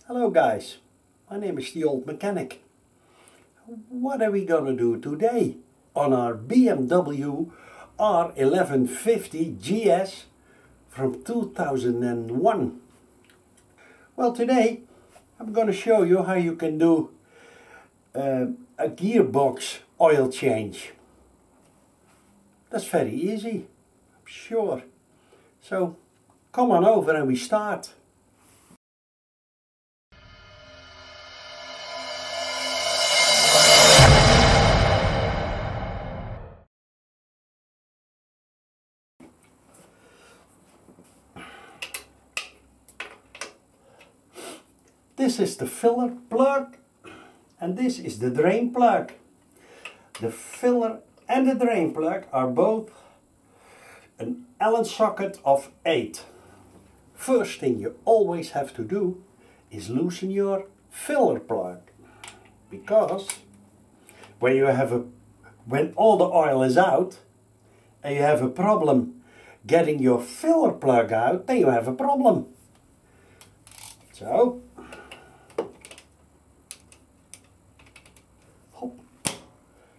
Hello guys, my name is the Old Mechanic. What are we gonna do today on our BMW R1150GS from 2001? Well, today I'm gonna show you how you can do a gearbox oil change. That's very easy, I'm sure. So come on over and we start. This is the filler plug and this is the drain plug. The filler and the drain plug are both an Allen socket of 8. First thing you always have to do is loosen your filler plug, because when all the oil is out and you have a problem getting your filler plug out, then you have a problem. So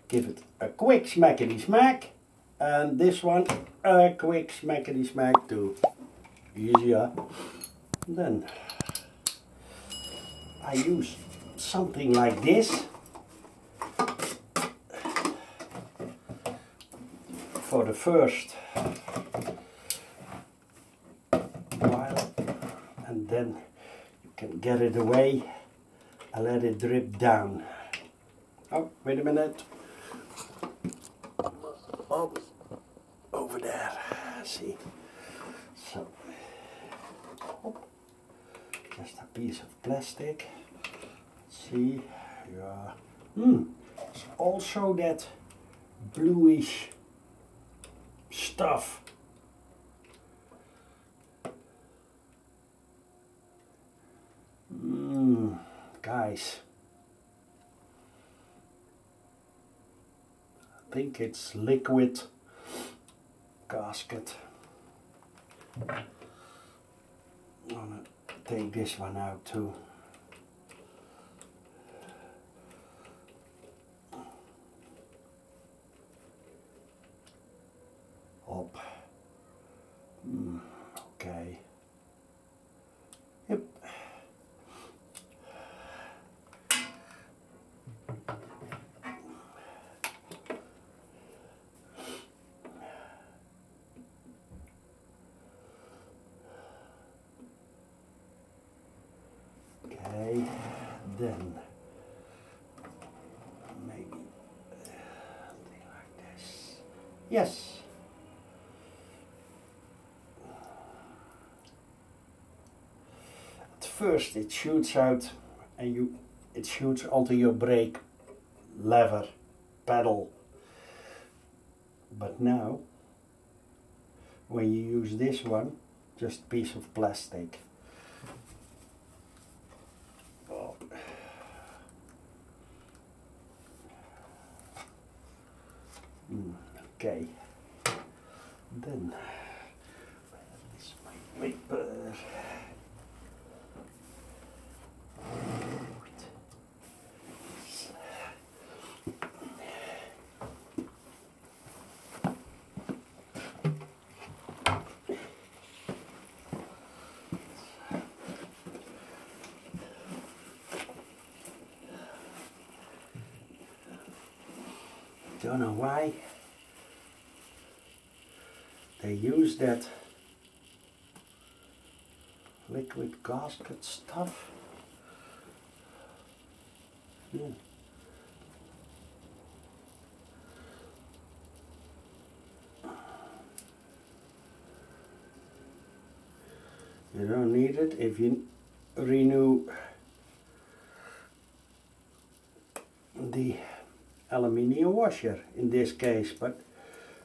give it a quick smackety smack, and this one a quick smackety smack too. Easier. Then I use something like this for the first while, and then you can get it away and let it drip down. Oh, wait a minute. Up over there, see. So, just a piece of plastic. See, yeah. It's also that bluish stuff. Guys, I think it's liquid gasket. I'm gonna take this one out too. Up. Okay. Yep. Okay, then maybe something like this. Yes. At first it shoots out and it shoots onto your brake lever pedal. But now when you use this one, just a piece of plastic. Okay, then this paper. Don't know why they use that liquid gasket stuff. Yeah. You don't need it if you renew the aluminium washer in this case, but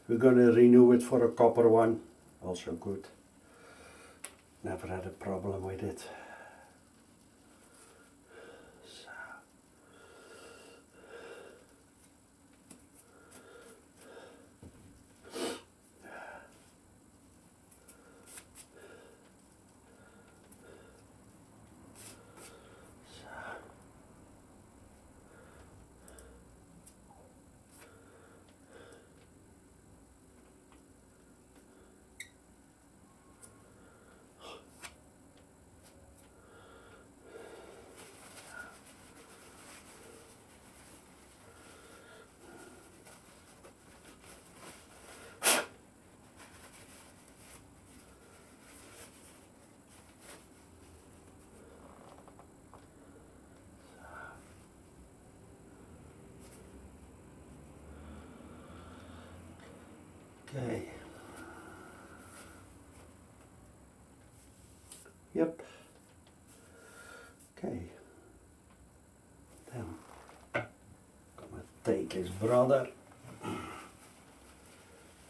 we're going to renew it for a copper one, also good. Never had a problem with it. So. Okay. Yep. Okay. Then gonna take his brother.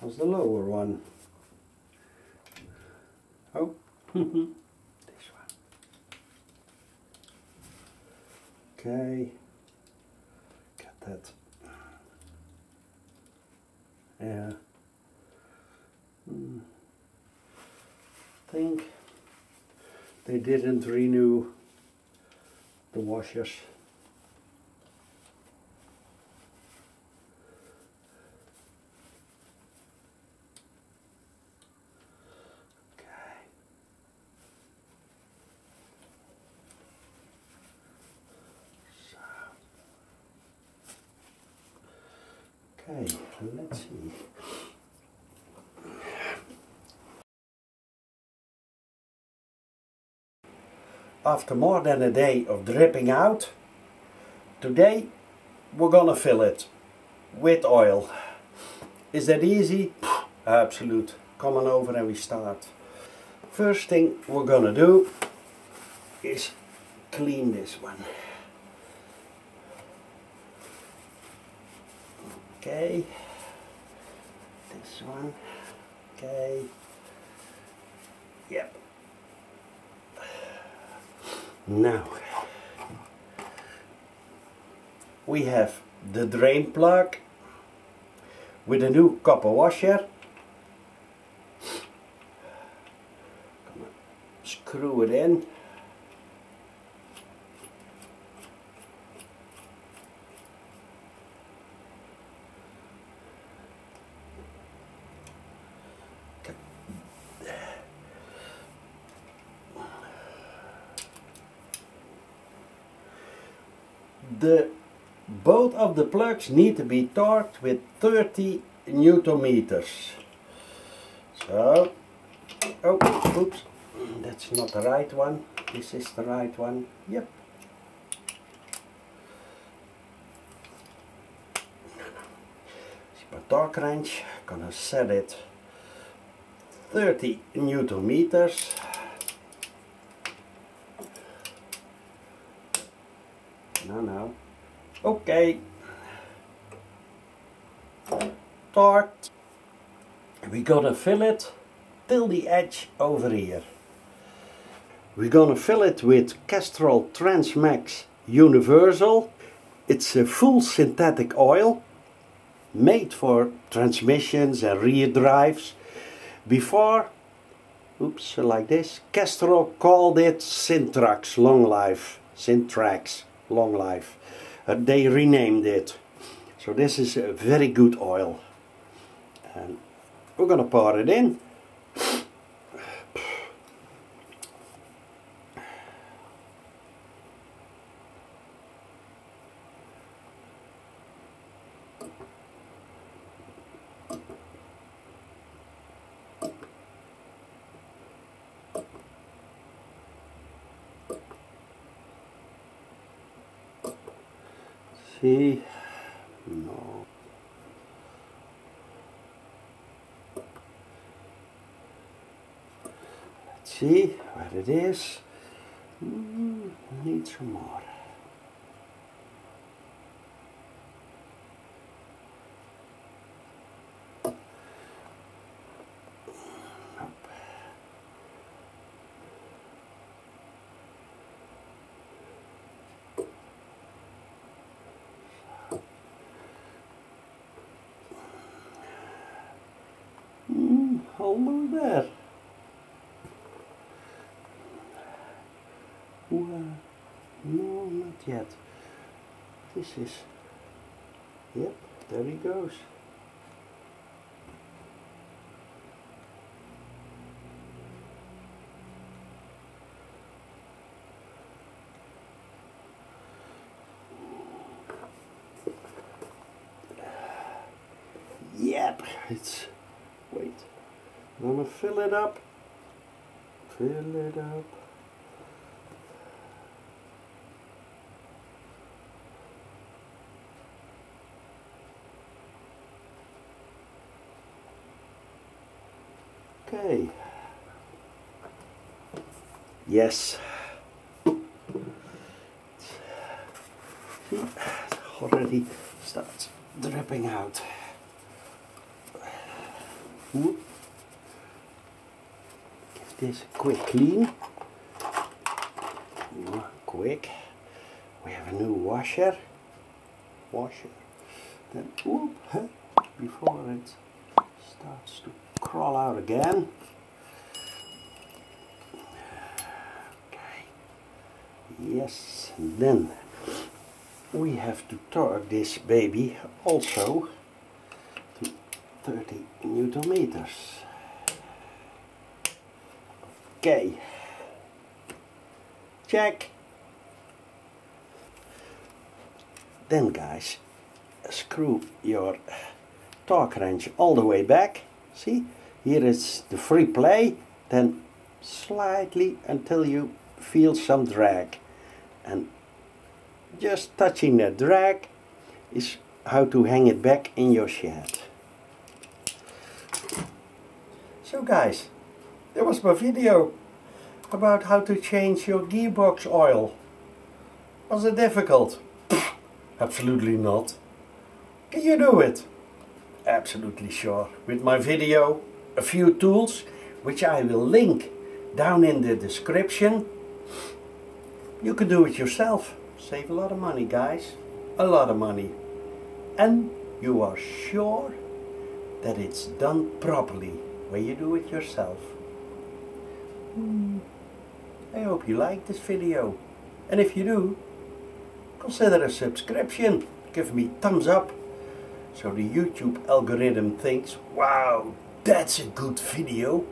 How's the lower one? Oh, this one. Okay. Get that. Yeah. Think they didn't renew the washers. Okay, let's see. After more than a day of dripping out, today we're gonna fill it with oil. Is that easy? Absolute. Come on over and we start. First thing we're gonna do is clean this one. Okay, this one, okay, yep. Now, we have the drain plug with a new copper washer. Screw it in. Both of the plugs need to be torqued with 30 Newton meters. So, oh, oops, that's not the right one. This is the right one. Yep. My torque wrench, gonna set it 30 Newton meters. No. Okay. Torqued. We're gonna fill it till the edge over here. We're gonna fill it with Castrol Transmax Universal. It's a full synthetic oil made for transmissions and rear drives. Before, oops, like this, Castrol called it Syntrax Long Life. Syntrax Long Life. They renamed it. So this is a very good oil. And we're gonna pour it in. See? No. Let's see where it is. Need some more. Almost there. No, not yet. This is, yep, there he goes. Yep, it's, wait, I'm gonna fill it up. Fill it up. Okay. Yes. See, it already starts dripping out. Whoop. Give this a quick clean. Quick. We have a new washer. Then whoop, before it starts to crawl out again. Okay. Yes, and then we have to torque this baby also to 30 Newton meters. Okay. Check. Then guys, screw your torque wrench all the way back. See, here is the free play, then slightly until you feel some drag, and just touching that drag is how to hang it back in your shed. So guys, that was my video about how to change your gearbox oil. Was it difficult? Absolutely not. Can you do it? Absolutely sure. With my video, a few tools, which I will link down in the description. You can do it yourself. Save a lot of money, guys. A lot of money. And you are sure that it's done properly when you do it yourself. I hope you like this video. And if you do, consider a subscription. Give me thumbs up so the YouTube algorithm thinks, wow, that's a good video.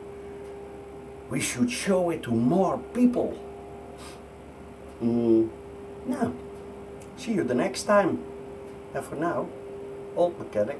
We should show it to more people. Now, see you the next time. And for now, old mechanic.